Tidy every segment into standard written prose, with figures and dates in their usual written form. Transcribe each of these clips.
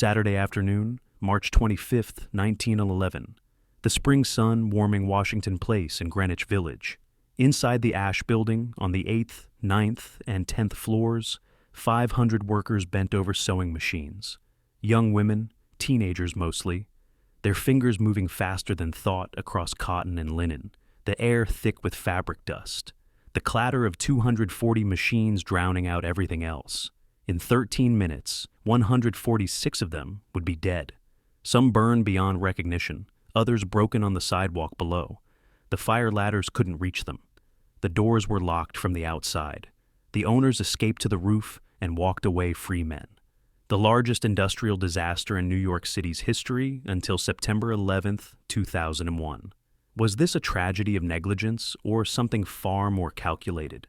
Saturday afternoon, March 25th, 1911. The spring sun warming Washington Place in Greenwich Village. Inside the Ash Building, on the 8th, 9th, and 10th floors, 500 workers bent over sewing machines. Young women, teenagers mostly, their fingers moving faster than thought across cotton and linen, the air thick with fabric dust, the clatter of 240 machines drowning out everything else. In 13 minutes, 146 of them would be dead. Some burned beyond recognition, others broken on the sidewalk below. The fire ladders couldn't reach them. The doors were locked from the outside. The owners escaped to the roof and walked away free men. The largest industrial disaster in New York City's history until September 11th, 2001. Was this a tragedy of negligence or something far more calculated?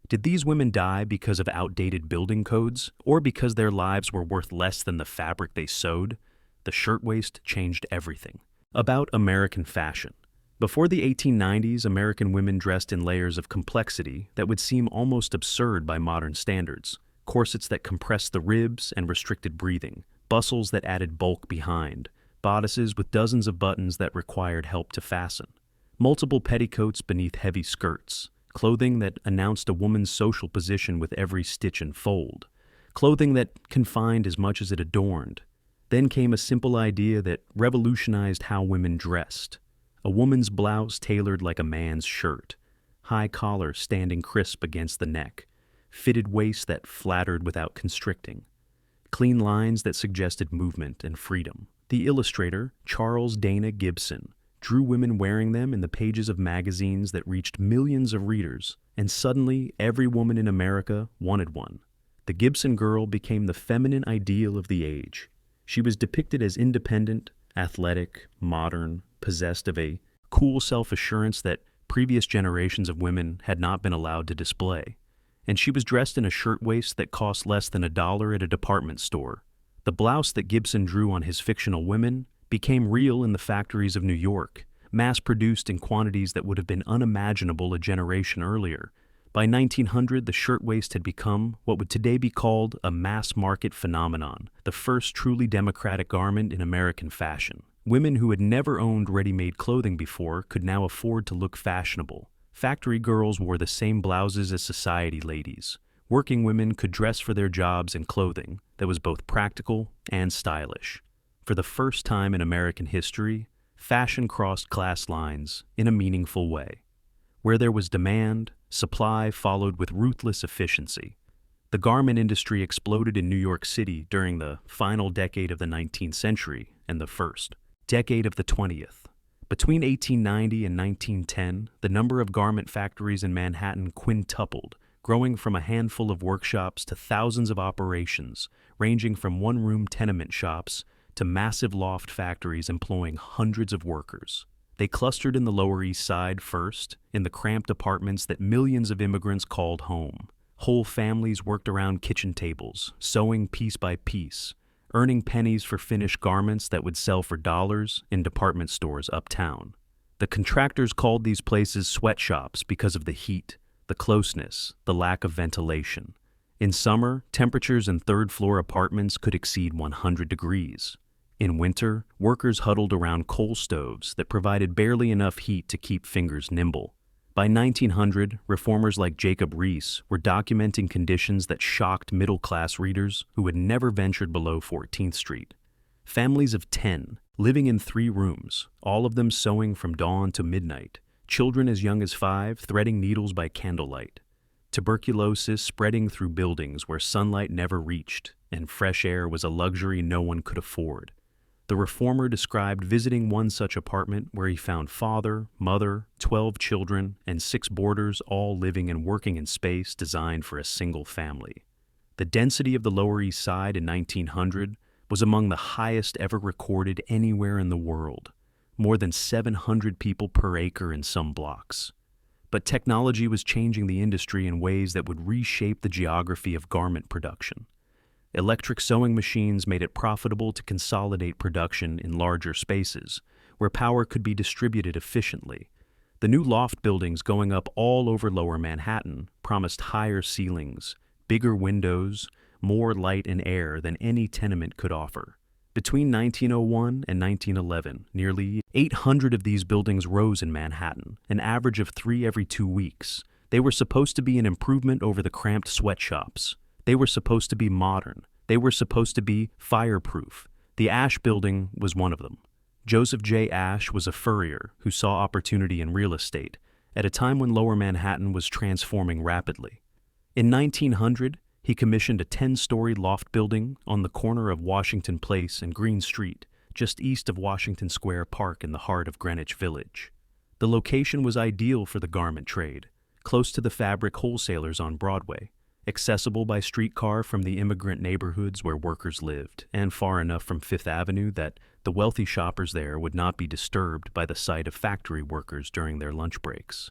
Did these women die because of outdated building codes or because their lives were worth less than the fabric they sewed? The shirtwaist changed everything. About American fashion. Before the 1890s, American women dressed in layers of complexity that would seem almost absurd by modern standards. Corsets that compressed the ribs and restricted breathing, bustles that added bulk behind, bodices with dozens of buttons that required help to fasten, multiple petticoats beneath heavy skirts, clothing that announced a woman's social position with every stitch and fold, clothing that confined as much as it adorned. Then came a simple idea that revolutionized how women dressed. A woman's blouse tailored like a man's shirt, high collar standing crisp against the neck, fitted waist that flattered without constricting, clean lines that suggested movement and freedom. The illustrator, Charles Dana Gibson, drew women wearing them in the pages of magazines that reached millions of readers, and suddenly every woman in America wanted one. The Gibson girl became the feminine ideal of the age. She was depicted as independent, athletic, modern, possessed of a cool self-assurance that previous generations of women had not been allowed to display. And she was dressed in a shirtwaist that cost less than $1 at a department store. The blouse that Gibson drew on his fictional women became real in the factories of New York, mass-produced in quantities that would have been unimaginable a generation earlier. By 1900, the shirtwaist had become what would today be called a mass-market phenomenon, the first truly democratic garment in American fashion. Women who had never owned ready-made clothing before could now afford to look fashionable. Factory girls wore the same blouses as society ladies. Working women could dress for their jobs in clothing that was both practical and stylish. For the first time in American history, fashion crossed class lines in a meaningful way. Where there was demand, supply followed with ruthless efficiency. The garment industry exploded in New York City during the final decade of the 19th century and the first decade of the 20th. Between 1890 and 1910, the number of garment factories in Manhattan quintupled, growing from a handful of workshops to thousands of operations, ranging from one-room tenement shops to massive loft factories employing hundreds of workers. They clustered in the Lower East Side first, in the cramped apartments that millions of immigrants called home. Whole families worked around kitchen tables, sewing piece by piece, earning pennies for finished garments that would sell for dollars in department stores uptown. The contractors called these places sweatshops because of the heat, the closeness, the lack of ventilation. In summer, temperatures in third-floor apartments could exceed 100 degrees. In winter, workers huddled around coal stoves that provided barely enough heat to keep fingers nimble. By 1900, reformers like Jacob Riis were documenting conditions that shocked middle-class readers who had never ventured below 14th Street. Families of 10, living in 3 rooms, all of them sewing from dawn to midnight, children as young as 5 threading needles by candlelight, tuberculosis spreading through buildings where sunlight never reached, and fresh air was a luxury no one could afford. The reformer described visiting one such apartment where he found father, mother, 12 children, and 6 boarders all living and working in space designed for a single family. The density of the Lower East Side in 1900 was among the highest ever recorded anywhere in the world, more than 700 people per acre in some blocks. But technology was changing the industry in ways that would reshape the geography of garment production. Electric sewing machines made it profitable to consolidate production in larger spaces, where power could be distributed efficiently. The new loft buildings going up all over Lower Manhattan promised higher ceilings, bigger windows, more light and air than any tenement could offer. Between 1901 and 1911, nearly 800 of these buildings rose in Manhattan, an average of 3 every 2 weeks. They were supposed to be an improvement over the cramped sweatshops. They were supposed to be modern. They were supposed to be fireproof. The Ash Building was one of them. Joseph J. Ash was a furrier who saw opportunity in real estate at a time when Lower Manhattan was transforming rapidly. In 1900, he commissioned a 10-story loft building on the corner of Washington Place and Green Street, just east of Washington Square Park in the heart of Greenwich Village. The location was ideal for the garment trade, close to the fabric wholesalers on Broadway, accessible by streetcar from the immigrant neighborhoods where workers lived, and far enough from Fifth Avenue that the wealthy shoppers there would not be disturbed by the sight of factory workers during their lunch breaks.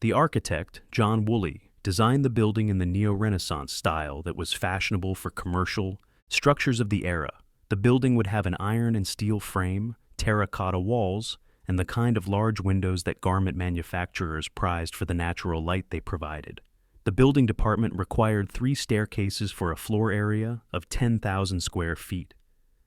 The architect, John Woolley, designed the building in the neo-Renaissance style that was fashionable for commercial structures of the era. The building would have an iron and steel frame, terracotta walls, and the kind of large windows that garment manufacturers prized for the natural light they provided. The building department required 3 staircases for a floor area of 10,000 square feet.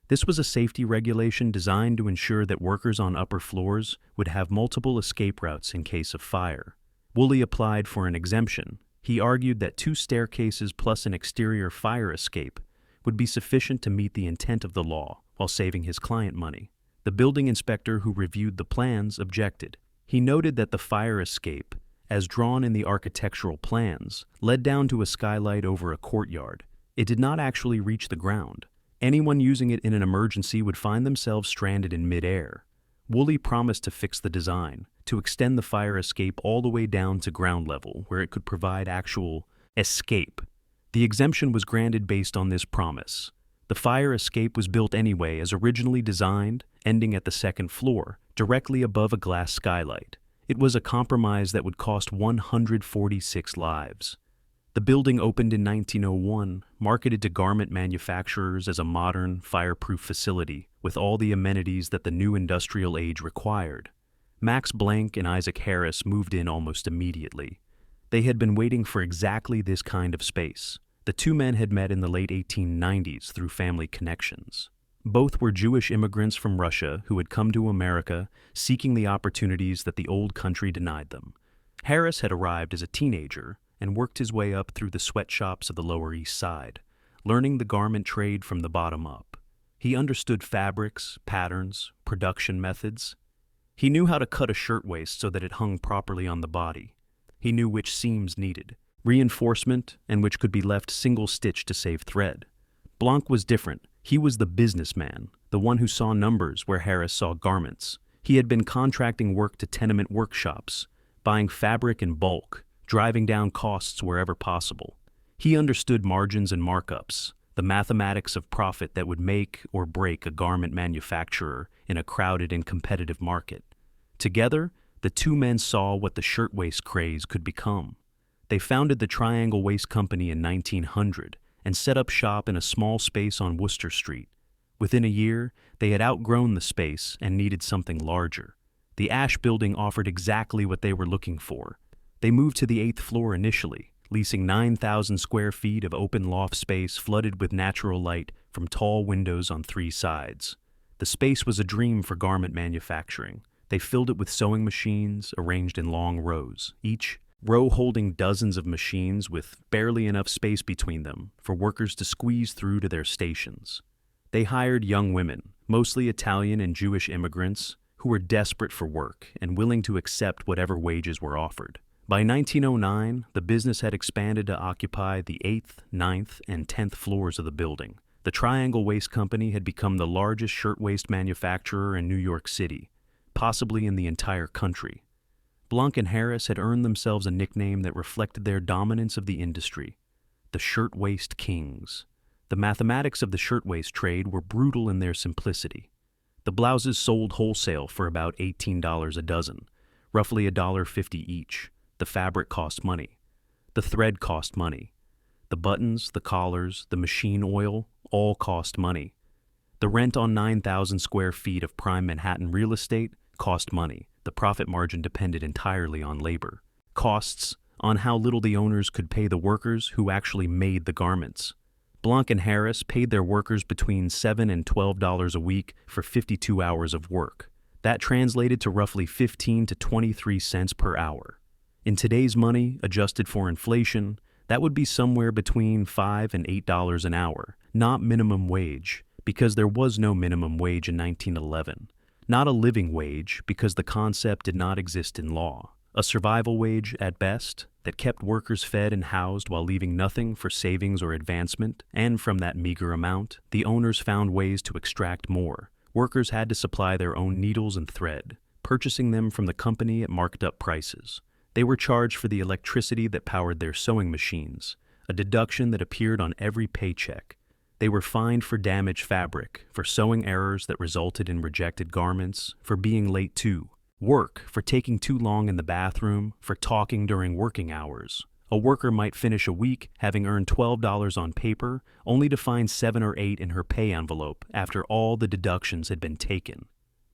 This was a safety regulation designed to ensure that workers on upper floors would have multiple escape routes in case of fire. Woolley applied for an exemption. He argued that 2 staircases plus an exterior fire escape would be sufficient to meet the intent of the law while saving his client money. The building inspector who reviewed the plans objected. He noted that the fire escape, as drawn in the architectural plans, led down to a skylight over a courtyard. It did not actually reach the ground. Anyone using it in an emergency would find themselves stranded in midair. Woolley promised to fix the design, to extend the fire escape all the way down to ground level, where it could provide actual escape. The exemption was granted based on this promise. The fire escape was built anyway as originally designed, ending at the 2nd floor, directly above a glass skylight. It was a compromise that would cost 146 lives. The building opened in 1901, marketed to garment manufacturers as a modern, fireproof facility with all the amenities that the new industrial age required. Max Blank and Isaac Harris moved in almost immediately. They had been waiting for exactly this kind of space. The 2 men had met in the late 1890s through family connections. Both were Jewish immigrants from Russia who had come to America seeking the opportunities that the old country denied them. Harris had arrived as a teenager and worked his way up through the sweatshops of the Lower East Side, learning the garment trade from the bottom up. He understood fabrics, patterns, production methods. He knew how to cut a shirtwaist so that it hung properly on the body. He knew which seams needed reinforcement and which could be left single-stitched to save thread. Blanc was different. He was the businessman, the one who saw numbers where Harris saw garments. He had been contracting work to tenement workshops, buying fabric in bulk, driving down costs wherever possible. He understood margins and markups, the mathematics of profit that would make or break a garment manufacturer in a crowded and competitive market. Together, the 2 men saw what the shirtwaist craze could become. They founded the Triangle Waist Company in 1900 and set up shop in a small space on Worcester Street. Within a year, they had outgrown the space and needed something larger. The Ash Building offered exactly what they were looking for. They moved to the 8th floor initially, leasing 9,000 square feet of open loft space flooded with natural light from tall windows on 3 sides. The space was a dream for garment manufacturing. They filled it with sewing machines arranged in long rows, each row holding dozens of machines with barely enough space between them for workers to squeeze through to their stations. They hired young women, mostly Italian and Jewish immigrants, who were desperate for work and willing to accept whatever wages were offered. By 1909, the business had expanded to occupy the 8th, 9th, and 10th floors of the building. The Triangle Waist Company had become the largest shirtwaist manufacturer in New York City, possibly in the entire country. Blanc and Harris had earned themselves a nickname that reflected their dominance of the industry, the Shirtwaist Kings. The mathematics of the shirtwaist trade were brutal in their simplicity. The blouses sold wholesale for about $18 a dozen, roughly $1.50 each. The fabric cost money. The thread cost money. The buttons, the collars, the machine oil, all cost money. The rent on 9,000 square feet of prime Manhattan real estate cost money. The profit margin depended entirely on labor. Costs on how little the owners could pay the workers who actually made the garments. Blanc and Harris paid their workers between $7 and $12 a week for 52 hours of work. That translated to roughly 15 to 23 cents per hour. In today's money, adjusted for inflation, that would be somewhere between $5 and $8 an hour, not minimum wage, because there was no minimum wage in 1911. Not a living wage, because the concept did not exist in law. A survival wage, at best, that kept workers fed and housed while leaving nothing for savings or advancement, and from that meager amount, the owners found ways to extract more. Workers had to supply their own needles and thread, purchasing them from the company at marked-up prices. They were charged for the electricity that powered their sewing machines, a deduction that appeared on every paycheck. They were fined for damaged fabric, for sewing errors that resulted in rejected garments, for being late to work, for taking too long in the bathroom, for talking during working hours. A worker might finish a week having earned $12 on paper, only to find 7 or 8 in her pay envelope after all the deductions had been taken.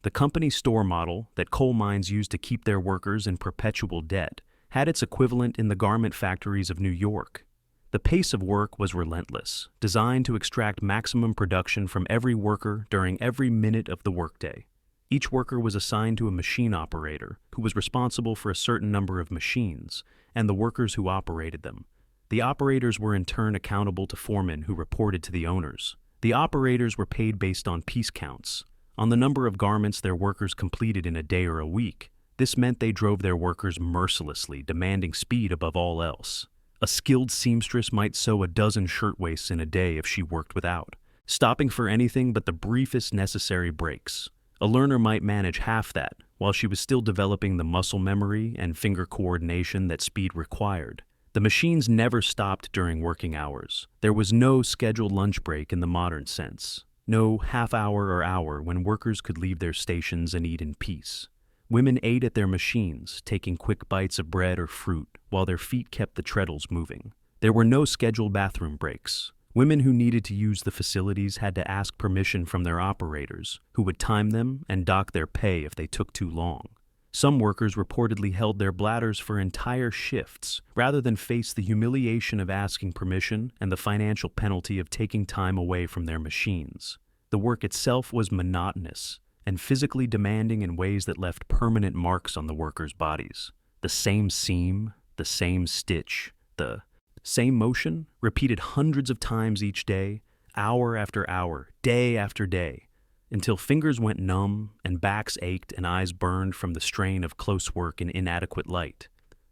The company store model that coal mines used to keep their workers in perpetual debt had its equivalent in the garment factories of New York. The pace of work was relentless, designed to extract maximum production from every worker during every minute of the workday. Each worker was assigned to a machine operator who was responsible for a certain number of machines and the workers who operated them. The operators were in turn accountable to foremen who reported to the owners. The operators were paid based on piece counts, on the number of garments their workers completed in a day or a week. This meant they drove their workers mercilessly, demanding speed above all else. A skilled seamstress might sew a dozen shirtwaists in a day if she worked without, stopping for anything but the briefest necessary breaks. A learner might manage half that, while she was still developing the muscle memory and finger coordination that speed required. The machines never stopped during working hours. There was no scheduled lunch break in the modern sense. No half hour or hour when workers could leave their stations and eat in peace. Women ate at their machines, taking quick bites of bread or fruit, while their feet kept the treadles moving. There were no scheduled bathroom breaks. Women who needed to use the facilities had to ask permission from their operators, who would time them and dock their pay if they took too long. Some workers reportedly held their bladders for entire shifts, rather than face the humiliation of asking permission and the financial penalty of taking time away from their machines. The work itself was monotonous and physically demanding in ways that left permanent marks on the workers' bodies. The same seam, the same stitch, the same motion, repeated hundreds of times each day, hour after hour, day after day, until fingers went numb and backs ached and eyes burned from the strain of close work in inadequate light.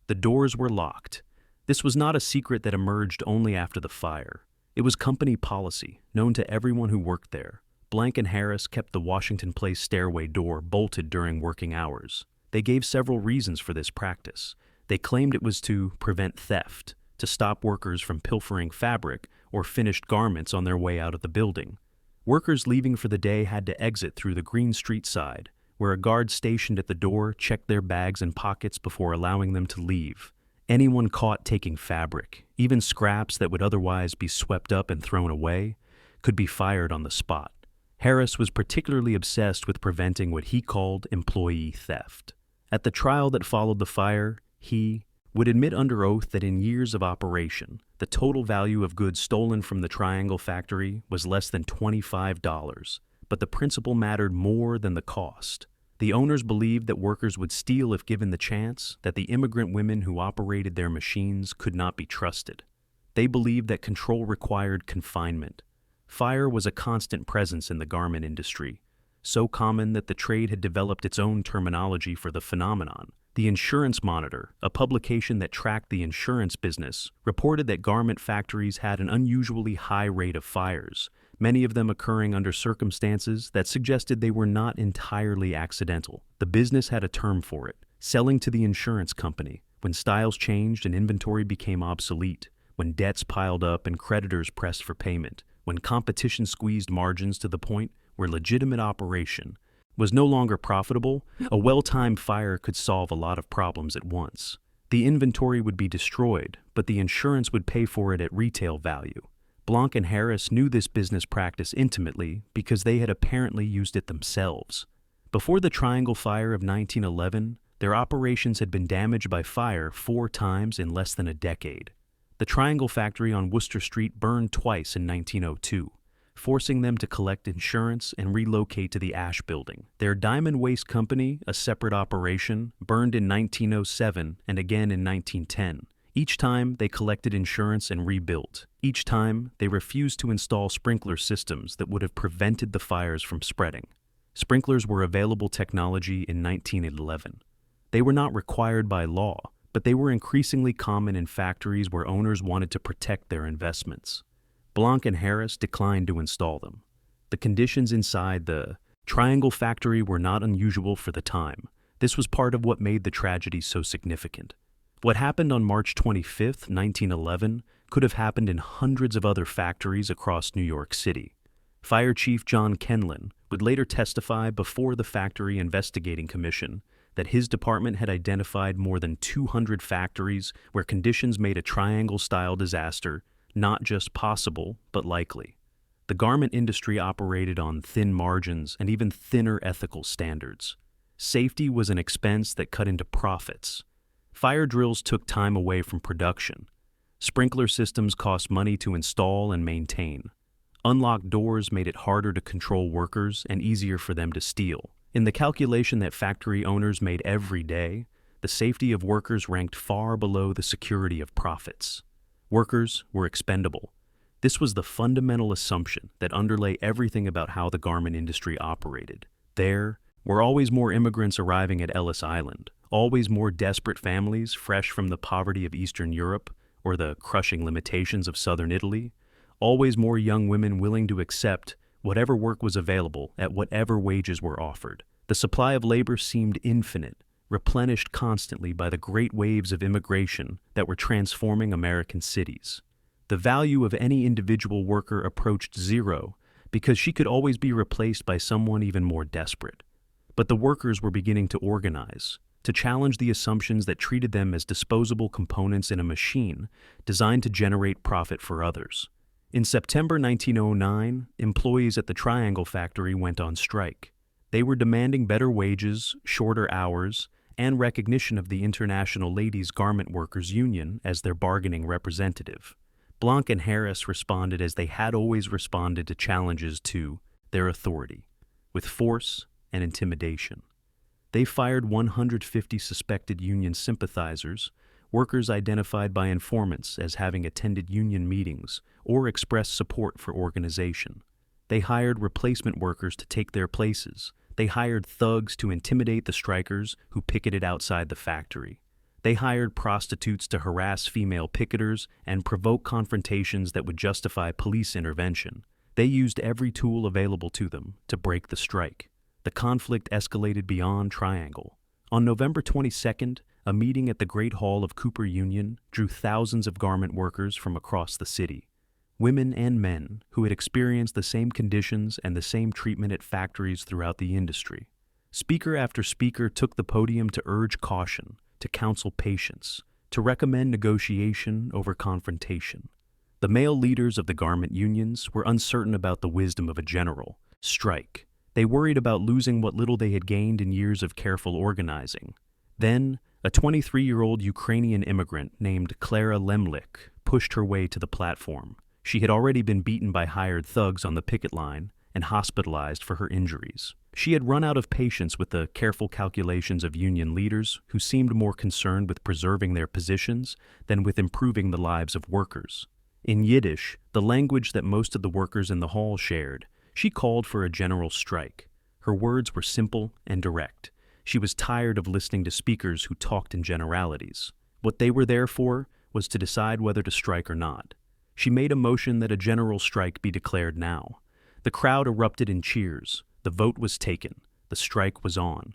The doors were locked. This was not a secret that emerged only after the fire. It was company policy, known to everyone who worked there. Blank and Harris kept the Washington Place stairway door bolted during working hours. They gave several reasons for this practice. They claimed it was to prevent theft, to stop workers from pilfering fabric or finished garments on their way out of the building. Workers leaving for the day had to exit through the Green Street side, where a guard stationed at the door checked their bags and pockets before allowing them to leave. Anyone caught taking fabric, even scraps that would otherwise be swept up and thrown away, could be fired on the spot. Harris was particularly obsessed with preventing what he called employee theft. At the trial that followed the fire, he would admit under oath that in years of operation, the total value of goods stolen from the Triangle factory was less than $25, but the principle mattered more than the cost. The owners believed that workers would steal if given the chance, that the immigrant women who operated their machines could not be trusted. They believed that control required confinement. Fire was a constant presence in the garment industry, so common that the trade had developed its own terminology for the phenomenon. The Insurance Monitor, a publication that tracked the insurance business, reported that garment factories had an unusually high rate of fires, many of them occurring under circumstances that suggested they were not entirely accidental. The business had a term for it, selling to the insurance company, when styles changed and inventory became obsolete, when debts piled up and creditors pressed for payment, when competition squeezed margins to the point where legitimate operation was no longer profitable. A well-timed fire could solve a lot of problems at once. The inventory would be destroyed, but the insurance would pay for it at retail value. Blanc and Harris knew this business practice intimately because they had apparently used it themselves. Before the Triangle Fire of 1911, their operations had been damaged by fire 4 times in less than a decade. The Triangle factory on Worcester Street burned twice in 1902, forcing them to collect insurance and relocate to the Ash Building. Their Diamond Waste Company, a separate operation, burned in 1907 and again in 1910. Each time, they collected insurance and rebuilt. Each time, they refused to install sprinkler systems that would have prevented the fires from spreading. Sprinklers were available technology in 1911. They were not required by law, but they were increasingly common in factories where owners wanted to protect their investments. Blanc and Harris declined to install them. The conditions inside the Triangle factory were not unusual for the time. This was part of what made the tragedy so significant. What happened on March 25, 1911, could have happened in hundreds of other factories across New York City. Fire Chief John Kenlin would later testify before the Factory Investigating Commission that his department had identified more than 200 factories where conditions made a triangle-style disaster not just possible, but likely. The garment industry operated on thin margins and even thinner ethical standards. Safety was an expense that cut into profits. Fire drills took time away from production. Sprinkler systems cost money to install and maintain. Unlocked doors made it harder to control workers and easier for them to steal. In the calculation that factory owners made every day, the safety of workers ranked far below the security of profits. Workers were expendable. This was the fundamental assumption that underlay everything about how the garment industry operated. There were always more immigrants arriving at Ellis Island, always more desperate families fresh from the poverty of Eastern Europe or the crushing limitations of Southern Italy, always more young women willing to accept whatever work was available at whatever wages were offered. The supply of labor seemed infinite, replenished constantly by the great waves of immigration that were transforming American cities. The value of any individual worker approached zero because she could always be replaced by someone even more desperate. But the workers were beginning to organize, to challenge the assumptions that treated them as disposable components in a machine designed to generate profit for others. In September 1909, employees at the Triangle factory went on strike. They were demanding better wages, shorter hours, and recognition of the International Ladies Garment Workers Union as their bargaining representative. Blanc and Harris responded as they had always responded to challenges to their authority, with force and intimidation. They fired 150 suspected union sympathizers, workers identified by informants as having attended union meetings or expressed support for organization. They hired replacement workers to take their places. They hired thugs to intimidate the strikers who picketed outside the factory. They hired prostitutes to harass female picketers and provoke confrontations that would justify police intervention. They used every tool available to them to break the strike. The conflict escalated beyond Triangle. On November 22nd, a meeting at the Great Hall of Cooper Union drew thousands of garment workers from across the city. Women and men who had experienced the same conditions and the same treatment at factories throughout the industry. Speaker after speaker took the podium to urge caution, to counsel patience, to recommend negotiation over confrontation. The male leaders of the garment unions were uncertain about the wisdom of a general strike. They worried about losing what little they had gained in years of careful organizing. Then, a 23-year-old Ukrainian immigrant named Clara Lemlich pushed her way to the platform. She had already been beaten by hired thugs on the picket line and hospitalized for her injuries. She had run out of patience with the careful calculations of union leaders who seemed more concerned with preserving their positions than with improving the lives of workers. In Yiddish, the language that most of the workers in the hall shared, she called for a general strike. Her words were simple and direct. She was tired of listening to speakers who talked in generalities. What they were there for was to decide whether to strike or not. She made a motion that a general strike be declared now. The crowd erupted in cheers. The vote was taken. The strike was on.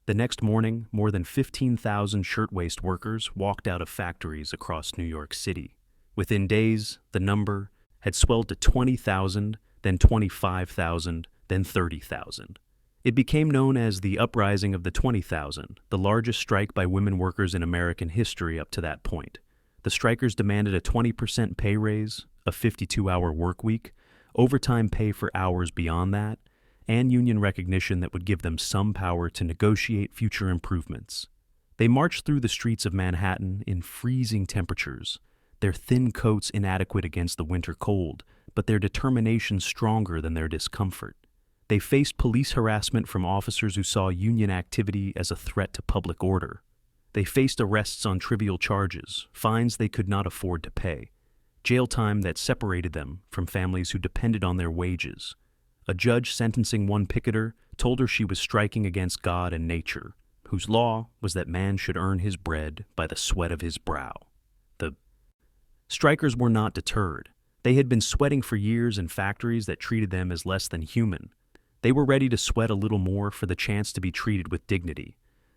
The next morning, more than 15,000 shirtwaist workers walked out of factories across New York City. Within days, the number had swelled to 20,000, then 25,000, then 30,000. It became known as the Uprising of the 20,000, the largest strike by women workers in American history up to that point. The strikers demanded a 20% pay raise, a 52-hour work week, overtime pay for hours beyond that, and union recognition that would give them some power to negotiate future improvements. They marched through the streets of Manhattan in freezing temperatures, their thin coats inadequate against the winter cold, but their determination stronger than their discomfort. They faced police harassment from officers who saw union activity as a threat to public order. They faced arrests on trivial charges, fines they could not afford to pay, jail time that separated them from families who depended on their wages. A judge sentencing one picketer told her she was striking against God and nature, whose law was that man should earn his bread by the sweat of his brow. The strikers were not deterred. They had been sweating for years in factories that treated them as less than human. They were ready to sweat a little more for the chance to be treated with dignity.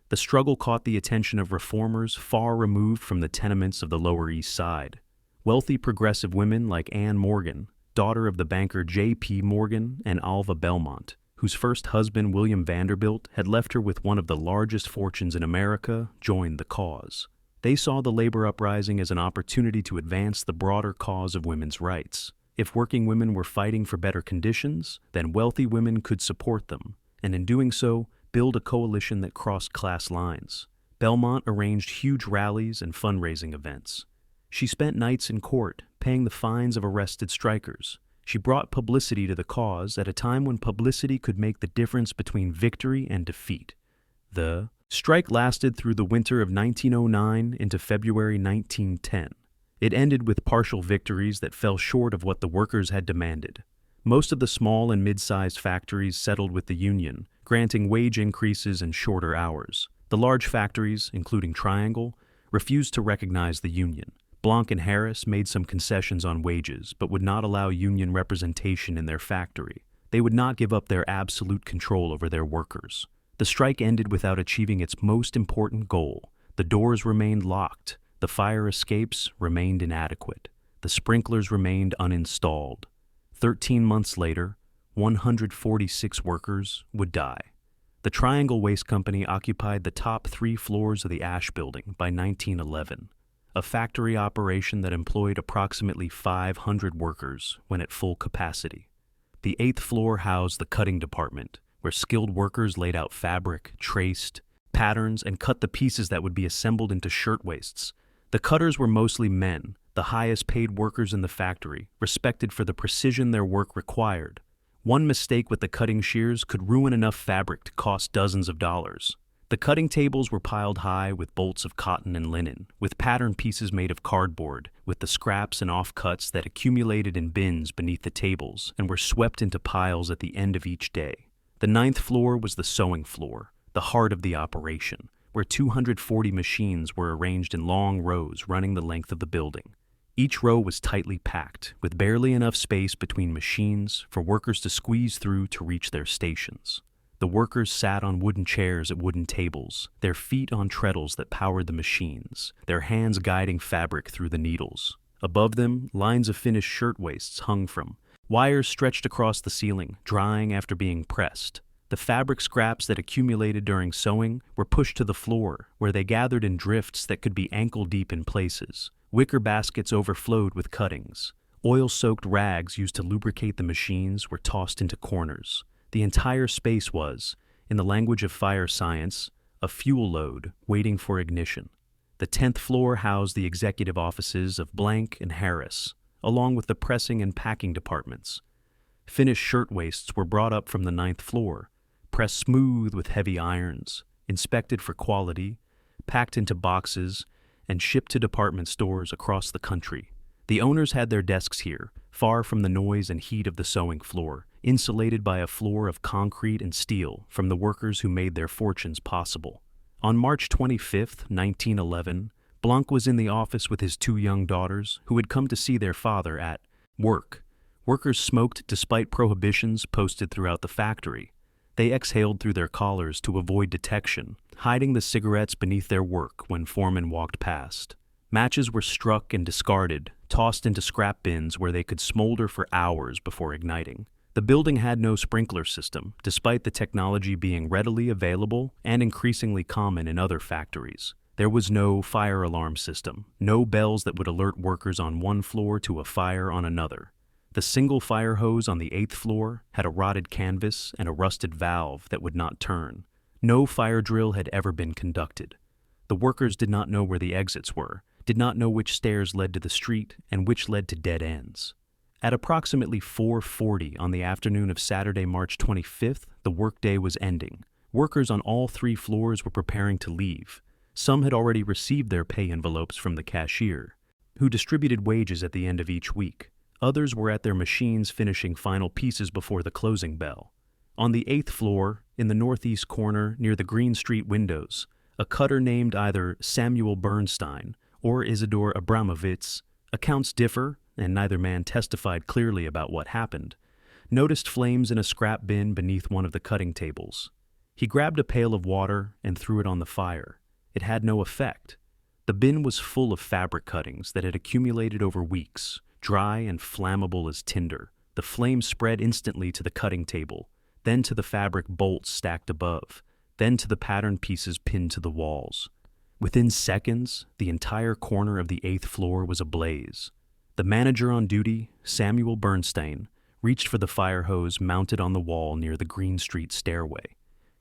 The struggle caught the attention of reformers far removed from the tenements of the Lower East Side. Wealthy progressive women like Anne Morgan, daughter of the banker J.P. Morgan and Alva Belmont, whose first husband William Vanderbilt had left her with one of the largest fortunes in America, joined the cause. They saw the labor uprising as an opportunity to advance the broader cause of women's rights. If working women were fighting for better conditions, then wealthy women could support them, and in doing so, build a coalition that crossed class lines. Belmont arranged huge rallies and fundraising events. She spent nights in court, paying the fines of arrested strikers. She brought publicity to the cause at a time when publicity could make the difference between victory and defeat. The strike lasted through the winter of 1909 into February 1910. It ended with partial victories that fell short of what the workers had demanded. Most of the small and mid-sized factories settled with the union, granting wage increases and shorter hours. The large factories, including Triangle, refused to recognize the union. Blanc and Harris made some concessions on wages, but would not allow union representation in their factory. They would not give up their absolute control over their workers. The strike ended without achieving its most important goal. The doors remained locked. The fire escapes remained inadequate. The sprinklers remained uninstalled. 13 months later, 146 workers would die. The Triangle Waste Company occupied the top 3 floors of the Ash Building by 1911, a factory operation that employed approximately 500 workers when at full capacity. The 8th floor housed the cutting department, where skilled workers laid out fabric, traced patterns, and cut the pieces that would be assembled into shirtwaists. The cutters were mostly men, the highest paid workers in the factory, respected for the precision their work required. One mistake with the cutting shears could ruin enough fabric to cost dozens of dollars. The cutting tables were piled high with bolts of cotton and linen, with pattern pieces made of cardboard, with the scraps and offcuts that accumulated in bins beneath the tables and were swept into piles at the end of each day. The 9th floor was the sewing floor, the heart of the operation, where 240 machines were arranged in long rows running the length of the building. Each row was tightly packed, with barely enough space between machines for workers to squeeze through to reach their stations. The workers sat on wooden chairs at wooden tables, their feet on treadles that powered the machines, their hands guiding fabric through the needles. Above them, lines of finished shirtwaists hung from wires stretched across the ceiling, drying after being pressed. The fabric scraps that accumulated during sewing were pushed to the floor, where they gathered in drifts that could be ankle-deep in places. Wicker baskets overflowed with cuttings. Oil-soaked rags used to lubricate the machines were tossed into corners. The entire space was, in the language of fire science, a fuel load waiting for ignition. The 10th floor housed the executive offices of Blank and Harris, along with the pressing and packing departments. Finished shirtwaists were brought up from the 9th floor, pressed smooth with heavy irons, inspected for quality, packed into boxes, and shipped to department stores across the country. The owners had their desks here, far from the noise and heat of the sewing floor, insulated by a floor of concrete and steel from the workers who made their fortunes possible. On March 25, 1911, Blanc was in the office with his 2 young daughters, who had come to see their father at work. Workers smoked despite prohibitions posted throughout the factory. They exhaled through their collars to avoid detection, hiding the cigarettes beneath their work when foremen walked past. Matches were struck and discarded, tossed into scrap bins where they could smolder for hours before igniting. The building had no sprinkler system, despite the technology being readily available and increasingly common in other factories. There was no fire alarm system, no bells that would alert workers on one floor to a fire on another. The single fire hose on the 8th floor had a rotted canvas and a rusted valve that would not turn. No fire drill had ever been conducted. The workers did not know where the exits were, did not know which stairs led to the street and which led to dead ends. At approximately 4:40 on the afternoon of Saturday, March 25th, the workday was ending. Workers on all 3 floors were preparing to leave. Some had already received their pay envelopes from the cashier, who distributed wages at the end of each week. Others were at their machines finishing final pieces before the closing bell. On the 8th floor, in the northeast corner near the Green Street windows, a cutter named either Samuel Bernstein or Isidore Abramovitz, accounts differ, and neither man testified clearly about what happened, noticed flames in a scrap bin beneath one of the cutting tables. He grabbed a pail of water and threw it on the fire. It had no effect. The bin was full of fabric cuttings that had accumulated over weeks, dry and flammable as tinder. The flames spread instantly to the cutting table, then to the fabric bolts stacked above, then to the pattern pieces pinned to the walls. Within seconds, the entire corner of the 8th floor was ablaze. The manager on duty, Samuel Bernstein, reached for the fire hose mounted on the wall near the Green Street stairway.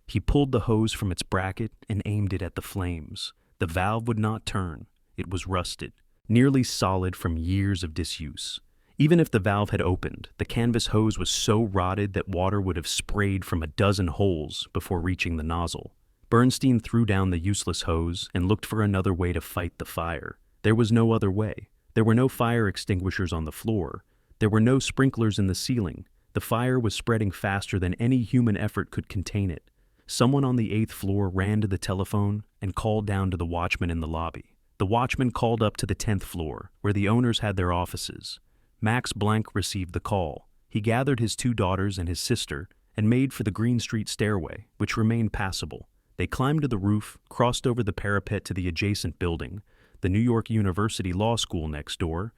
He pulled the hose from its bracket and aimed it at the flames. The valve would not turn. It was rusted, nearly solid from years of disuse. Even if the valve had opened, the canvas hose was so rotted that water would have sprayed from a dozen holes before reaching the nozzle. Bernstein threw down the useless hose and looked for another way to fight the fire. There was no other way. There were no fire extinguishers on the floor. There were no sprinklers in the ceiling. The fire was spreading faster than any human effort could contain it. Someone on the 8th floor ran to the telephone and called down to the watchman in the lobby. The watchman called up to the 10th floor, where the owners had their offices. Max Blank received the call. He gathered his 2 daughters and his sister and made for the Green Street stairway, which remained passable. They climbed to the roof, crossed over the parapet to the adjacent building, the New York University Law School next door,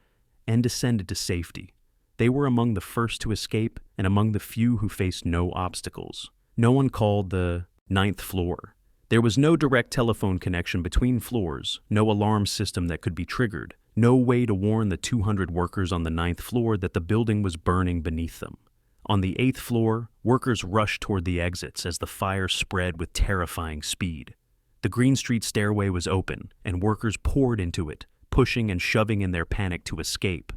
and descended to safety. They were among the first to escape and among the few who faced no obstacles. No one called the 9th floor. There was no direct telephone connection between floors, no alarm system that could be triggered, no way to warn the 200 workers on the 9th floor that the building was burning beneath them. On the 8th floor, workers rushed toward the exits as the fire spread with terrifying speed. The Green Street stairway was open, and workers poured into it, pushing and shoving in their panic to escape.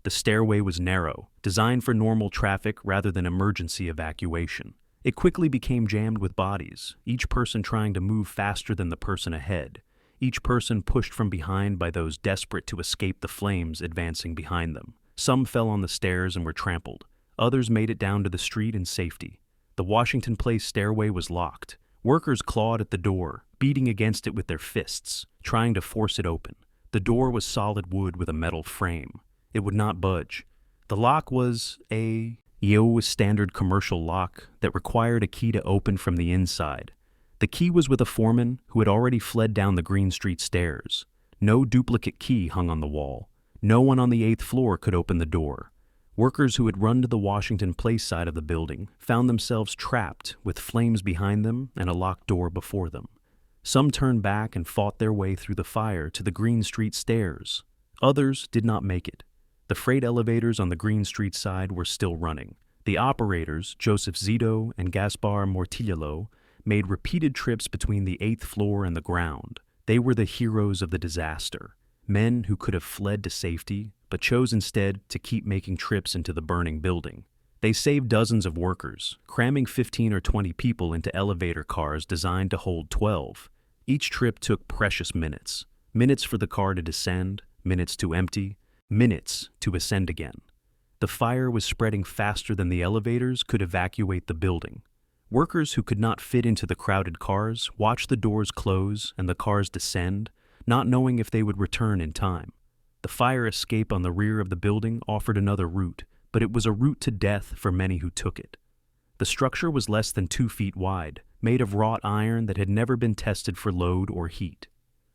The stairway was narrow, designed for normal traffic rather than emergency evacuation. It quickly became jammed with bodies, each person trying to move faster than the person ahead, each person pushed from behind by those desperate to escape the flames advancing behind them. Some fell on the stairs and were trampled. Others made it down to the street in safety. The Washington Place stairway was locked. Workers clawed at the door, beating against it with their fists, trying to force it open. The door was solid wood with a metal frame. It would not budge. The lock was a standard commercial lock that required a key to open from the inside. The key was with a foreman who had already fled down the Green Street stairs. No duplicate key hung on the wall. No one on the 8th floor could open the door. Workers who had run to the Washington Place side of the building found themselves trapped with flames behind them and a locked door before them. Some turned back and fought their way through the fire to the Green Street stairs. Others did not make it. The freight elevators on the Green Street side were still running. The operators, Joseph Zito and Gaspar Mortillo, made repeated trips between the 8th floor and the ground. They were the heroes of the disaster, men who could have fled to safety, but chose instead to keep making trips into the burning building. They saved dozens of workers, cramming 15 or 20 people into elevator cars designed to hold 12. Each trip took precious minutes. Minutes for the car to descend, minutes to empty, minutes to ascend again. The fire was spreading faster than the elevators could evacuate the building. Workers who could not fit into the crowded cars watched the doors close and the cars descend, not knowing if they would return in time. The fire escape on the rear of the building offered another route, but it was a route to death for many who took it. The structure was less than 2 feet wide, made of wrought iron that had never been tested for load or heat.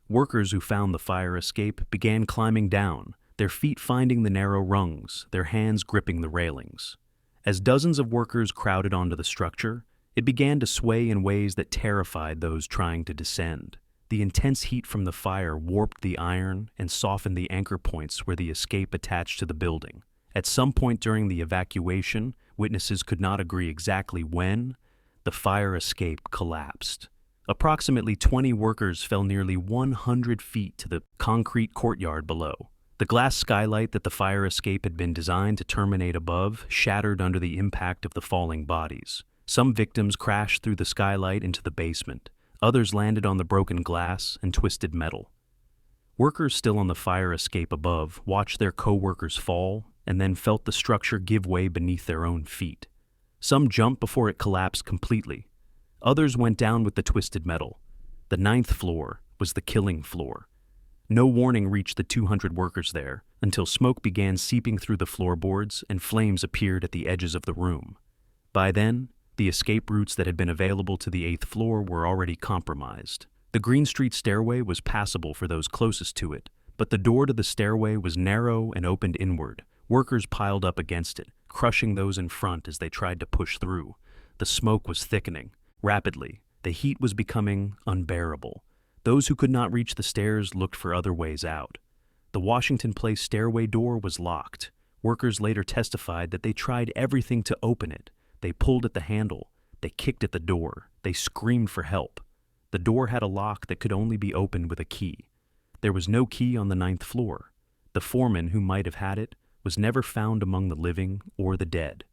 Workers who found the fire escape began climbing down, their feet finding the narrow rungs, their hands gripping the railings. As dozens of workers crowded onto the structure, it began to sway in ways that terrified those trying to descend. The intense heat from the fire warped the iron and softened the anchor points where the escape attached to the building. At some point during the evacuation, witnesses could not agree exactly when, the fire escape collapsed. Approximately 20 workers fell nearly 100 feet to the concrete courtyard below. The glass skylight that the fire escape had been designed to terminate above shattered under the impact of the falling bodies. Some victims crashed through the skylight into the basement. Others landed on the broken glass and twisted metal. Workers still on the fire escape above watched their co-workers fall and then felt the structure give way beneath their own feet. Some jumped before it collapsed completely. Others went down with the twisted metal. The 9th floor was the killing floor. No warning reached the 200 workers there until smoke began seeping through the floorboards and flames appeared at the edges of the room. By then, the escape routes that had been available to the 8th floor were already compromised. The Green Street stairway was passable for those closest to it, but the door to the stairway was narrow and opened inward. Workers piled up against it, crushing those in front as they tried to push through. The smoke was thickening. Rapidly, the heat was becoming unbearable. Those who could not reach the stairs looked for other ways out. The Washington Place stairway door was locked. Workers later testified that they tried everything to open it. They pulled at the handle. They kicked at the door. They screamed for help. The door had a lock that could only be opened with a key. There was no key on the 9th floor. The foreman who might have had it was never found among the living or the dead.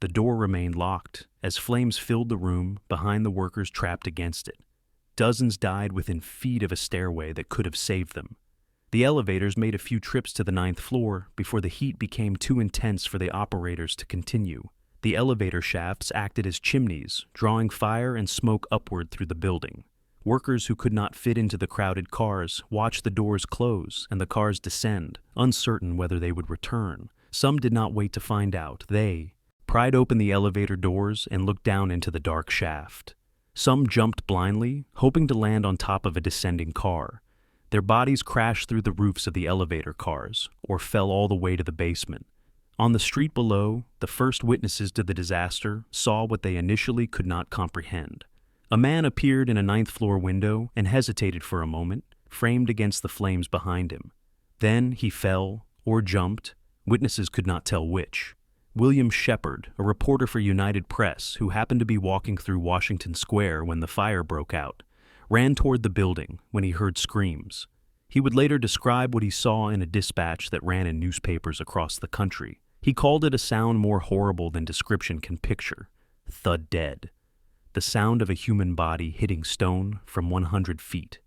The door remained locked as flames filled the room behind the workers trapped against it. Dozens died within feet of a stairway that could have saved them. The elevators made a few trips to the 9th floor before the heat became too intense for the operators to continue. The elevator shafts acted as chimneys, drawing fire and smoke upward through the building. Workers who could not fit into the crowded cars watched the doors close and the cars descend, uncertain whether they would return. Some did not wait to find out. They pried open the elevator doors and looked down into the dark shaft. Some jumped blindly, hoping to land on top of a descending car. Their bodies crashed through the roofs of the elevator cars or fell all the way to the basement. On the street below, the first witnesses to the disaster saw what they initially could not comprehend. A man appeared in a 9th floor window and hesitated for a moment, framed against the flames behind him. Then he fell or jumped. Witnesses could not tell which. William Shepard, a reporter for United Press who happened to be walking through Washington Square when the fire broke out, ran toward the building when he heard screams. He would later describe what he saw in a dispatch that ran in newspapers across the country. He called it a sound more horrible than description can picture. Thud dead. The sound of a human body hitting stone from 100 feet.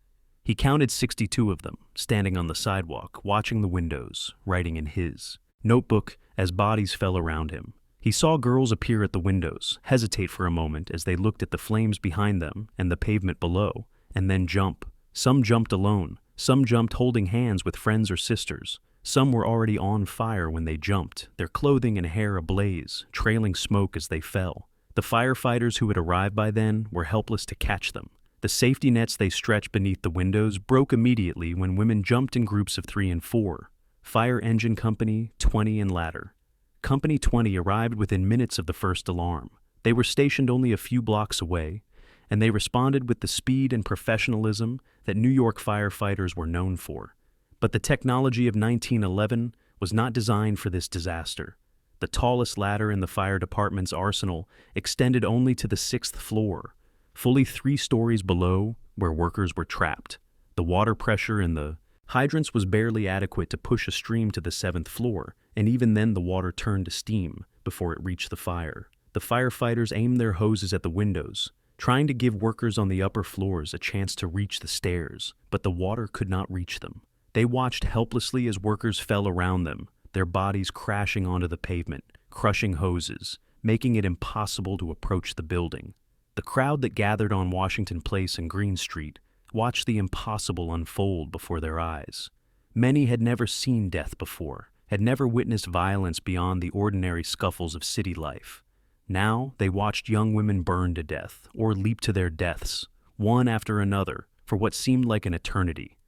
He counted 62 of them, standing on the sidewalk, watching the windows, writing in his notebook as bodies fell around him. He saw girls appear at the windows, hesitate for a moment as they looked at the flames behind them and the pavement below, and then jump. Some jumped alone. Some jumped holding hands with friends or sisters. Some were already on fire when they jumped, their clothing and hair ablaze, trailing smoke as they fell. The firefighters who had arrived by then were helpless to catch them. The safety nets they stretched beneath the windows broke immediately when women jumped in groups of 3 and 4. Fire Engine Company 20 and Ladder. Company 20 arrived within minutes of the first alarm. They were stationed only a few blocks away, and they responded with the speed and professionalism that New York firefighters were known for. But the technology of 1911 was not designed for this disaster. The tallest ladder in the fire department's arsenal extended only to the 6th floor, fully 3 stories below where workers were trapped. The water pressure in the hydrants was barely adequate to push a stream to the 7th floor, and even then the water turned to steam before it reached the fire. The firefighters aimed their hoses at the windows, trying to give workers on the upper floors a chance to reach the stairs, but the water could not reach them. They watched helplessly as workers fell around them, their bodies crashing onto the pavement, crushing hoses, making it impossible to approach the building. The crowd that gathered on Washington Place and Green Street watched the impossible unfold before their eyes. Many had never seen death before, had never witnessed violence beyond the ordinary scuffles of city life. Now they watched young women burn to death or leap to their deaths, one after another, for what seemed like an eternity.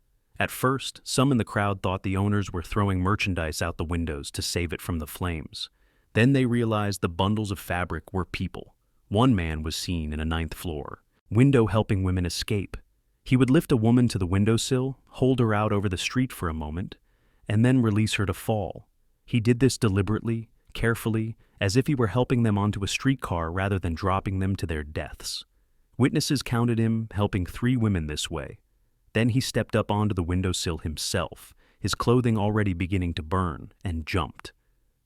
At first, some in the crowd thought the owners were throwing merchandise out the windows to save it from the flames. Then they realized the bundles of fabric were people. One man was seen in a 9th floor window helping women escape. He would lift a woman to the windowsill, hold her out over the street for a moment, and then release her to fall. He did this deliberately, carefully, as if he were helping them onto a streetcar rather than dropping them to their deaths. Witnesses counted him helping 3 women this way. Then he stepped up onto the windowsill himself, his clothing already beginning to burn, and jumped.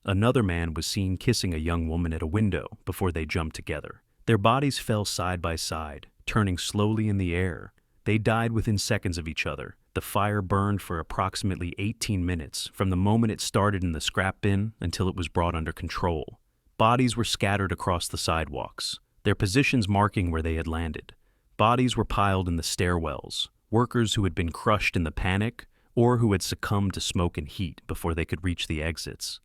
Another man was seen kissing a young woman at a window before they jumped together. Their bodies fell side by side, turning slowly in the air. They died within seconds of each other. The fire burned for approximately 18 minutes, from the moment it started in the scrap bin until it was brought under control. Bodies were scattered across the sidewalks, their positions marking where they had landed. Bodies were piled in the stairwells, workers who had been crushed in the panic or who had succumbed to smoke and heat before they could reach the exits.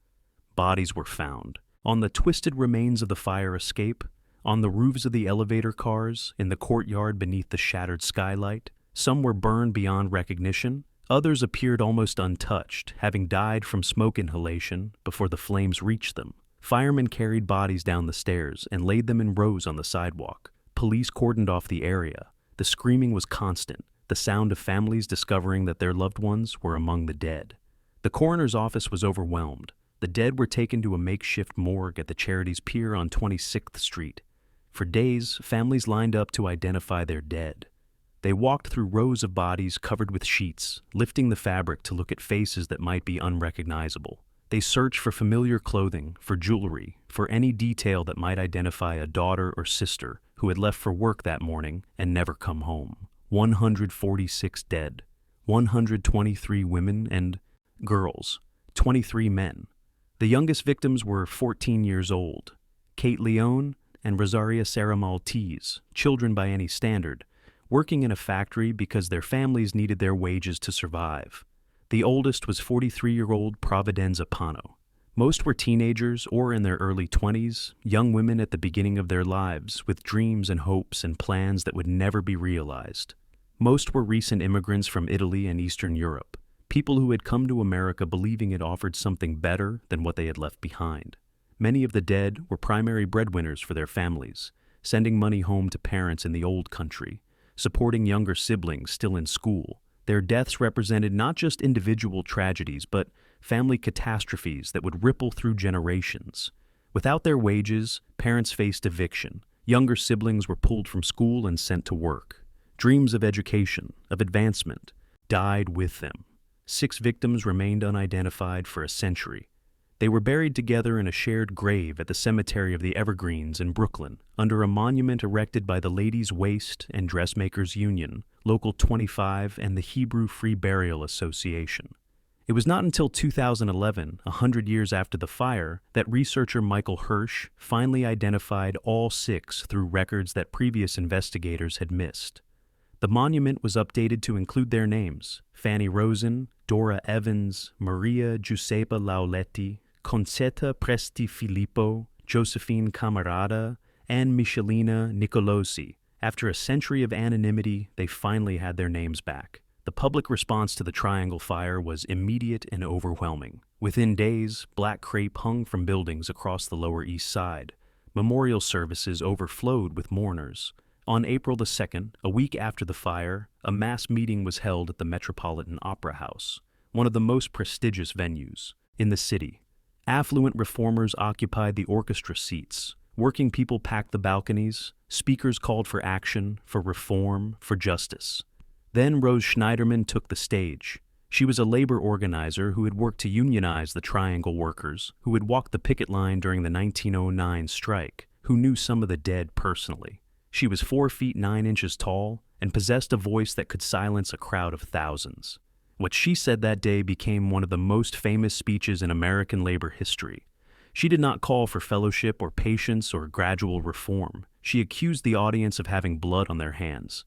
Bodies were found on the twisted remains of the fire escape, on the roofs of the elevator cars, in the courtyard beneath the shattered skylight. Some were burned beyond recognition. Others appeared almost untouched, having died from smoke inhalation before the flames reached them. Firemen carried bodies down the stairs and laid them in rows on the sidewalk. Police cordoned off the area. The screaming was constant, the sound of families discovering that their loved ones were among the dead. The coroner's office was overwhelmed. The dead were taken to a makeshift morgue at the Charities Pier on 26th Street. For days, families lined up to identify their dead. They walked through rows of bodies covered with sheets, lifting the fabric to look at faces that might be unrecognizable. They searched for familiar clothing, for jewelry, for any detail that might identify a daughter or sister who had left for work that morning and never come home. 146 dead, 123 women and girls, 23 men. The youngest victims were 14 years old, Kate Leone and Rosaria Sarah Maltese, children by any standard, working in a factory because their families needed their wages to survive. The oldest was 43-year-old Providenza Pano. Most were teenagers or in their early 20s, young women at the beginning of their lives with dreams and hopes and plans that would never be realized. Most were recent immigrants from Italy and Eastern Europe, people who had come to America believing it offered something better than what they had left behind. Many of the dead were primary breadwinners for their families, sending money home to parents in the old country, supporting younger siblings still in school. Their deaths represented not just individual tragedies, but family catastrophes that would ripple through generations. Without their wages, parents faced eviction. Younger siblings were pulled from school and sent to work. Dreams of education, of advancement, died with them. 6 victims remained unidentified for a century. They were buried together in a shared grave at the Cemetery of the Evergreens in Brooklyn, under a monument erected by the Ladies' Waist and Dressmakers Union, Local 25, and the Hebrew Free Burial Association. It was not until 2011, 100 years after the fire, that researcher Michael Hirsch finally identified all 6 through records that previous investigators had missed. The monument was updated to include their names: Fanny Rosen, Dora Evans, Maria Giuseppa Lauletti, Concetta Presti Filippo, Josephine Camarada, and Michelina Nicolosi. After a century of anonymity, they finally had their names back. The public response to the Triangle Fire was immediate and overwhelming. Within days, black crepe hung from buildings across the Lower East Side. Memorial services overflowed with mourners. On April the 2nd, a week after the fire, a mass meeting was held at the Metropolitan Opera House, one of the most prestigious venues in the city. Affluent reformers occupied the orchestra seats. Working people packed the balconies. Speakers called for action, for reform, for justice. Then Rose Schneiderman took the stage. She was a labor organizer who had worked to unionize the Triangle workers, who had walked the picket line during the 1909 strike, who knew some of the dead personally. She was 4 feet 9 inches tall and possessed a voice that could silence a crowd of thousands. What she said that day became one of the most famous speeches in American labor history. She did not call for fellowship or patience or gradual reform. She accused the audience of having blood on their hands.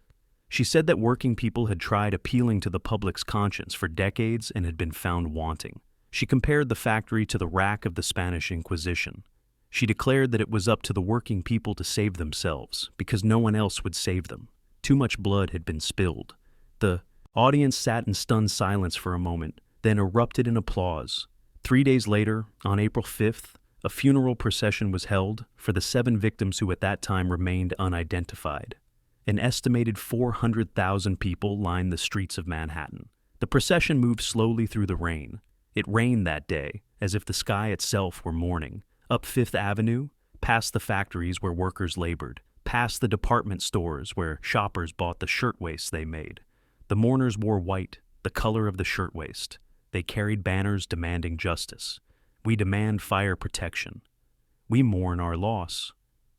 She said that working people had tried appealing to the public's conscience for decades and had been found wanting. She compared the factory to the rack of the Spanish Inquisition. She declared that it was up to the working people to save themselves, because no one else would save them. Too much blood had been spilled. The audience sat in stunned silence for a moment, then erupted in applause. 3 days later, on April 5th, a funeral procession was held for the 7 victims who at that time remained unidentified. An estimated 400,000 people lined the streets of Manhattan. The procession moved slowly through the rain. It rained that day, as if the sky itself were mourning. Up Fifth Avenue, past the factories where workers labored, past the department stores where shoppers bought the shirtwaists they made. The mourners wore white, the color of the shirtwaist. They carried banners demanding justice. We demand fire protection. We mourn our loss.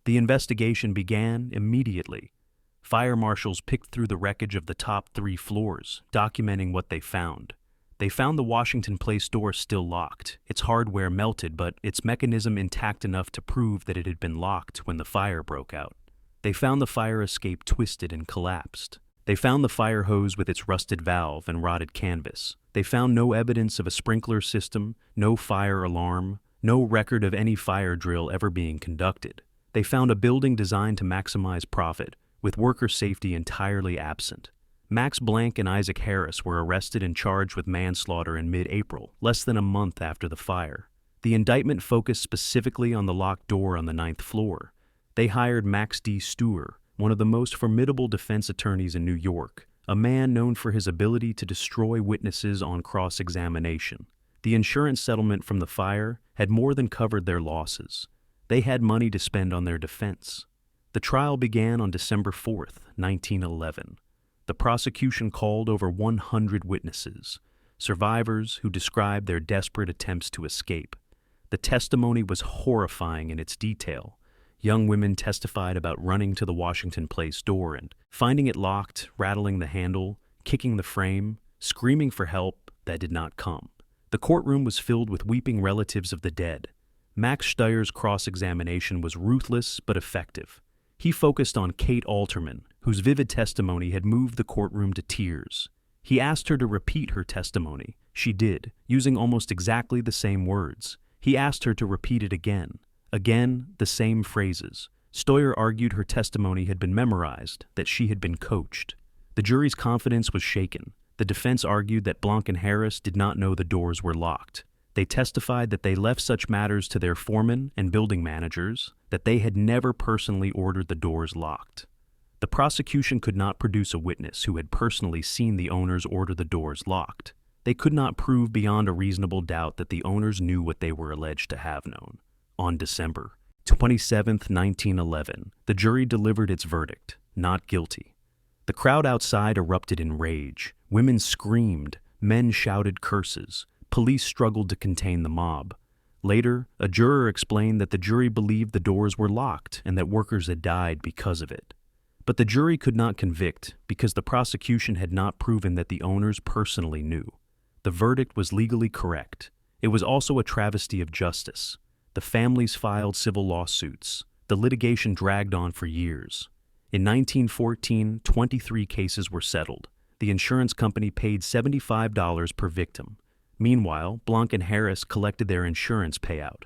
The investigation began immediately. Fire marshals picked through the wreckage of the top 3 floors, documenting what they found. They found the Washington Place door still locked, its hardware melted, but its mechanism intact enough to prove that it had been locked when the fire broke out. They found the fire escape twisted and collapsed. They found the fire hose with its rusted valve and rotted canvas. They found no evidence of a sprinkler system, no fire alarm, no record of any fire drill ever being conducted. They found a building designed to maximize profit, with worker safety entirely absent. Max Blank and Isaac Harris were arrested and charged with manslaughter in mid-April, less than a month after the fire. The indictment focused specifically on the locked door on the 9th floor. They hired Max D. Steuer, one of the most formidable defense attorneys in New York, a man known for his ability to destroy witnesses on cross-examination. The insurance settlement from the fire had more than covered their losses. They had money to spend on their defense. The trial began on December 4th, 1911. The prosecution called over 100 witnesses, survivors who described their desperate attempts to escape. The testimony was horrifying in its detail. Young women testified about running to the Washington Place door and finding it locked, rattling the handle, kicking the frame, screaming for help that did not come. The courtroom was filled with weeping relatives of the dead. Max Steuer's cross-examination was ruthless but effective. He focused on Kate Alterman, whose vivid testimony had moved the courtroom to tears. He asked her to repeat her testimony. She did, using almost exactly the same words. He asked her to repeat it again. Again, the same phrases. Steuer argued her testimony had been memorized, that she had been coached. The jury's confidence was shaken. The defense argued that Blank and Harris did not know the doors were locked. They testified that they left such matters to their foremen and building managers, that they had never personally ordered the doors locked. The prosecution could not produce a witness who had personally seen the owners order the doors locked. They could not prove beyond a reasonable doubt that the owners knew what they were alleged to have known. On December 27th, 1911, the jury delivered its verdict, not guilty. The crowd outside erupted in rage. Women screamed, men shouted curses. Police struggled to contain the mob. Later, a juror explained that the jury believed the doors were locked and that workers had died because of it. But the jury could not convict because the prosecution had not proven that the owners personally knew. The verdict was legally correct. It was also a travesty of justice. The families filed civil lawsuits. The litigation dragged on for years. In 1914, 23 cases were settled. The insurance company paid $75 per victim. Meanwhile, Blank and Harris collected their insurance payout,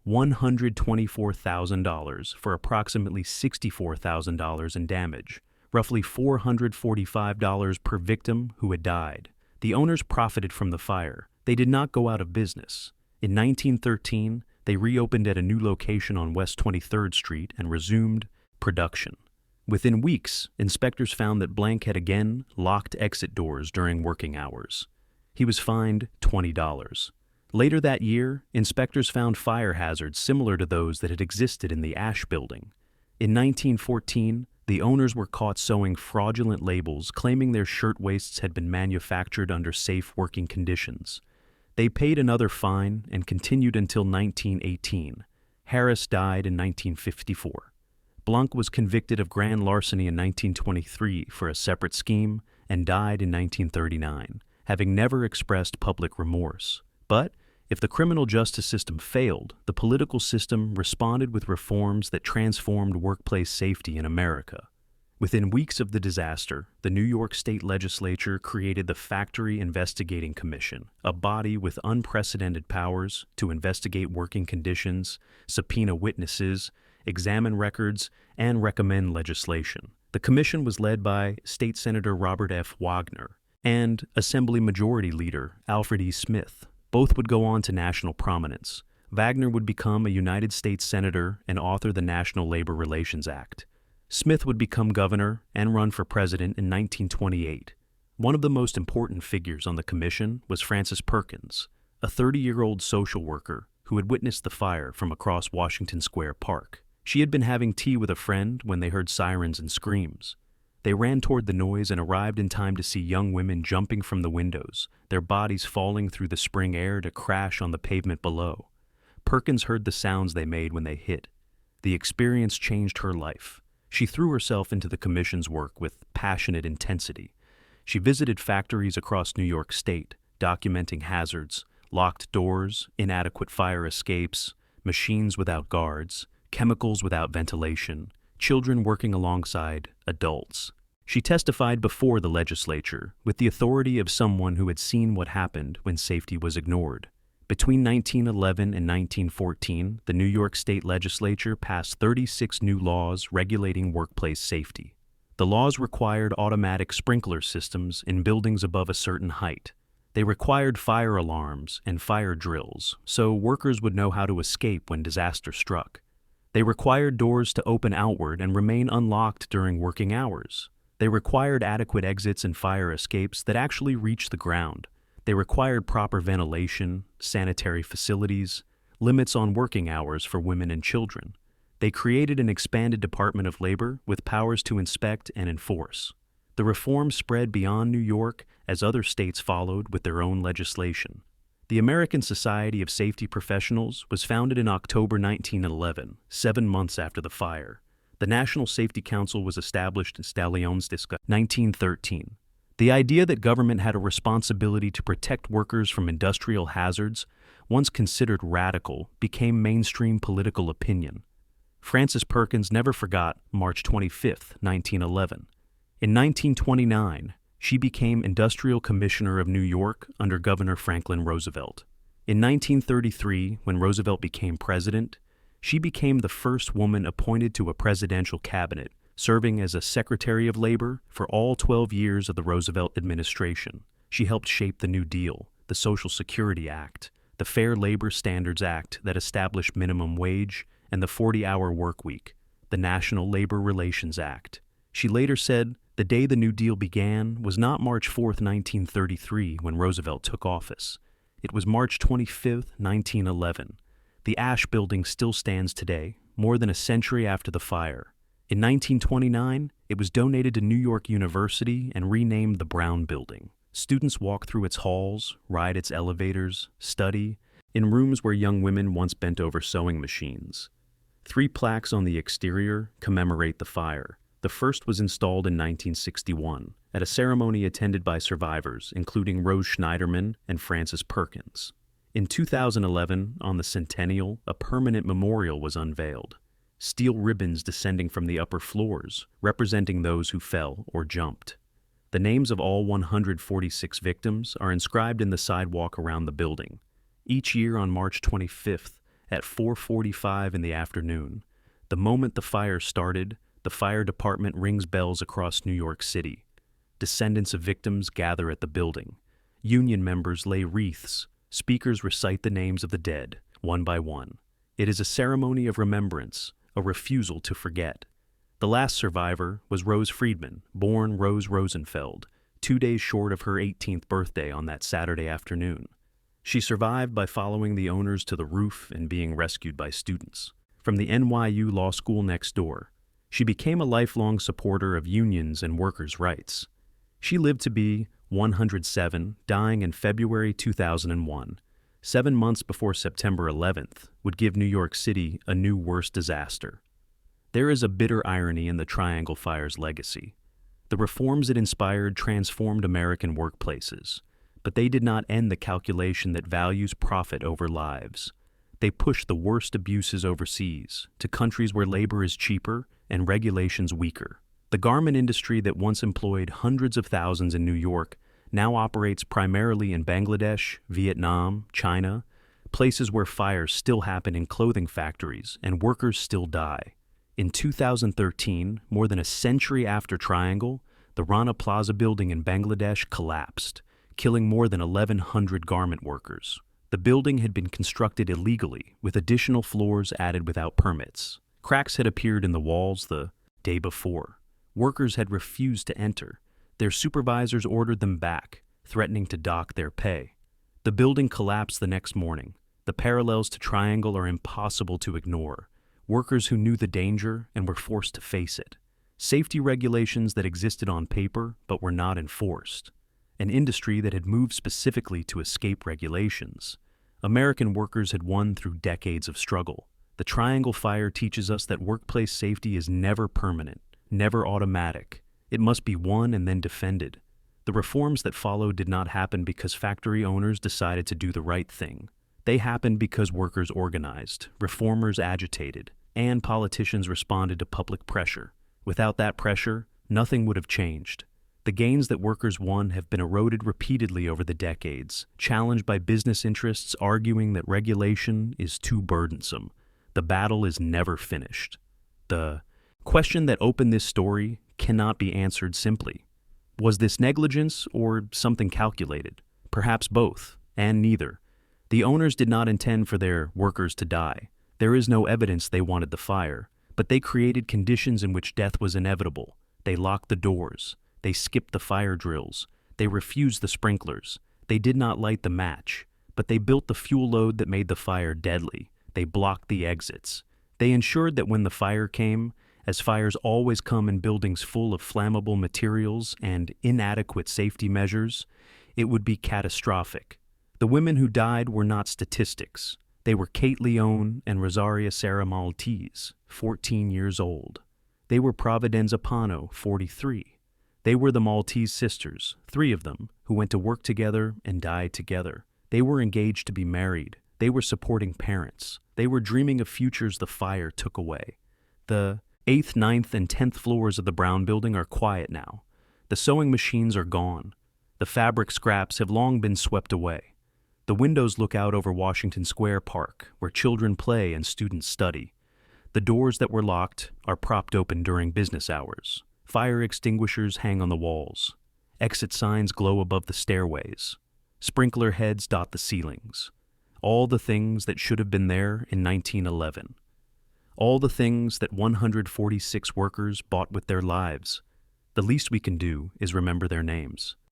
$124,000 for approximately $64,000 in damage, roughly $445 per victim who had died. The owners profited from the fire. They did not go out of business. In 1913, they reopened at a new location on West 23rd Street and resumed production. Within weeks, inspectors found that Blank had again locked exit doors during working hours. He was fined $20. Later that year, inspectors found fire hazards similar to those that had existed in the Ash Building. In 1914, the owners were caught sewing fraudulent labels claiming their shirtwaists had been manufactured under safe working conditions. They paid another fine and continued until 1918. Harris died in 1954. Blank was convicted of grand larceny in 1923 for a separate scheme and died in 1939. Having never expressed public remorse. But if the criminal justice system failed, the political system responded with reforms that transformed workplace safety in America. Within weeks of the disaster, the New York State Legislature created the Factory Investigating Commission, a body with unprecedented powers to investigate working conditions, subpoena witnesses, examine records, and recommend legislation. The commission was led by State Senator Robert F. Wagner and Assembly Majority Leader Alfred E. Smith. Both would go on to national prominence. Wagner would become a United States Senator and author the National Labor Relations Act. Smith would become governor and run for president in 1928. One of the most important figures on the commission was Francis Perkins, a 30-year-old social worker who had witnessed the fire from across Washington Square Park. She had been having tea with a friend when they heard sirens and screams. They ran toward the noise and arrived in time to see young women jumping from the windows, their bodies falling through the spring air to crash on the pavement below. Perkins heard the sounds they made when they hit. The experience changed her life. She threw herself into the commission's work with passionate intensity. She visited factories across New York State, documenting hazards, locked doors, inadequate fire escapes, machines without guards, chemicals without ventilation, children working alongside adults. She testified before the legislature with the authority of someone who had seen what happened when safety was ignored. Between 1911 and 1914, the New York State Legislature passed 36 new laws regulating workplace safety. The laws required automatic sprinkler systems in buildings above a certain height. They required fire alarms and fire drills, so workers would know how to escape when disaster struck. They required doors to open outward and remain unlocked during working hours. They required adequate exits and fire escapes that actually reached the ground. They required proper ventilation, sanitary facilities, limits on working hours for women and children. They created an expanded Department of Labor with powers to inspect and enforce. The reform spread beyond New York as other states followed with their own legislation. The American Society of Safety Professionals was founded in October 1911, 7 months after the fire. The National Safety Council was established in Stallionsdiska, 1913. The idea that government had a responsibility to protect workers from industrial hazards, once considered radical, became mainstream political opinion. Frances Perkins never forgot March 25, 1911. In 1929, she became Industrial Commissioner of New York under Governor Franklin Roosevelt. In 1933, when Roosevelt became president, she became the first woman appointed to a presidential cabinet, serving as a Secretary of Labor for all 12 years of the Roosevelt administration. She helped shape the New Deal, the Social Security Act, the Fair Labor Standards Act that established minimum wage, and the 40-hour work week, the National Labor Relations Act. She later said, "The day the New Deal began was not March 4, 1933, when Roosevelt took office. It was March 25, 1911. The Ash Building still stands today, more than a century after the fire. In 1929, it was donated to New York University and renamed the Brown Building. Students walk through its halls, ride its elevators, study, in rooms where young women once bent over sewing machines. 3 plaques on the exterior commemorate the fire. The first was installed in 1961 at a ceremony attended by survivors, including Rose Schneiderman and Frances Perkins. In 2011, on the centennial, a permanent memorial was unveiled. Steel ribbons descending from the upper floors, representing those who fell or jumped. The names of all 146 victims are inscribed in the sidewalk around the building. Each year on March 25th at 4:45 in the afternoon, the moment the fire started, the fire department rings bells across New York City. Descendants of victims gather at the building. Union members lay wreaths. Speakers recite the names of the dead, one by one. It is a ceremony of remembrance, a refusal to forget. The last survivor was Rose Friedman, born Rose Rosenfeld, 2 days short of her 18th birthday on that Saturday afternoon. She survived by following the owners to the roof and being rescued by students. From the NYU Law School next door, she became a lifelong supporter of unions and workers' rights. She lived to be 107, dying in February 2001. 7 months before September 11th would give New York City a new worst disaster. There is a bitter irony in the Triangle Fire's legacy. The reforms it inspired transformed American workplaces, but they did not end the calculation that values profit over lives. They pushed the worst abuses overseas, to countries where labor is cheaper and regulations weaker. The garment industry that once employed hundreds of thousands in New York now operates primarily in Bangladesh, Vietnam, China, places where fires still happen in clothing factories and workers still die. In 2013, more than a century after Triangle, the Rana Plaza building in Bangladesh collapsed, killing more than 1,100 garment workers. The building had been constructed illegally, with additional floors added without permits. Cracks had appeared in the walls the day before. Workers had refused to enter. Their supervisors ordered them back, threatening to dock their pay. The building collapsed the next morning. The parallels to Triangle are impossible to ignore. workers who knew the danger and were forced to face it. Safety regulations that existed on paper but were not enforced. An industry that had moved specifically to escape regulations. American workers had won through decades of struggle. The Triangle Fire teaches us that workplace safety is never permanent, never automatic. It must be won and then defended. The reforms that followed did not happen because factory owners decided to do the right thing. They happened because workers organized, reformers agitated, and politicians responded to public pressure. Without that pressure, nothing would have changed. The gains that workers won have been eroded repeatedly over the decades, challenged by business interests arguing that regulation is too burdensome. The battle is never finished. The question that opened this story cannot be answered simply. Was this negligence or something calculated? Perhaps both, and neither. The owners did not intend for their workers to die. There is no evidence they wanted the fire, but they created conditions in which death was inevitable. They locked the doors. They skipped the fire drills. They refused the sprinklers. They did not light the match, but they built the fuel load that made the fire deadly. They blocked the exits. They ensured that when the fire came, as fires always come in buildings full of flammable materials and inadequate safety measures, it would be catastrophic. The women who died were not statistics. They were Kate Leone and Rosaria Sarah Maltese, 14 years old. They were Providenza Pano, 43. They were the Maltese sisters, 3 of them, who went to work together and died together. They were engaged to be married. They were supporting parents. They were dreaming of futures the fire took away. The 8th, 9th, and 10th floors of the Brown Building are quiet now. The sewing machines are gone. The fabric scraps have long been swept away. The windows look out over Washington Square Park, where children play and students study. The doors that were locked are propped open during business hours. Fire extinguishers hang on the walls. Exit signs glow above the stairways. Sprinkler heads dot the ceilings. All the things that should have been there in 1911. All the things that 146 workers bought with their lives. The least we can do is remember their names.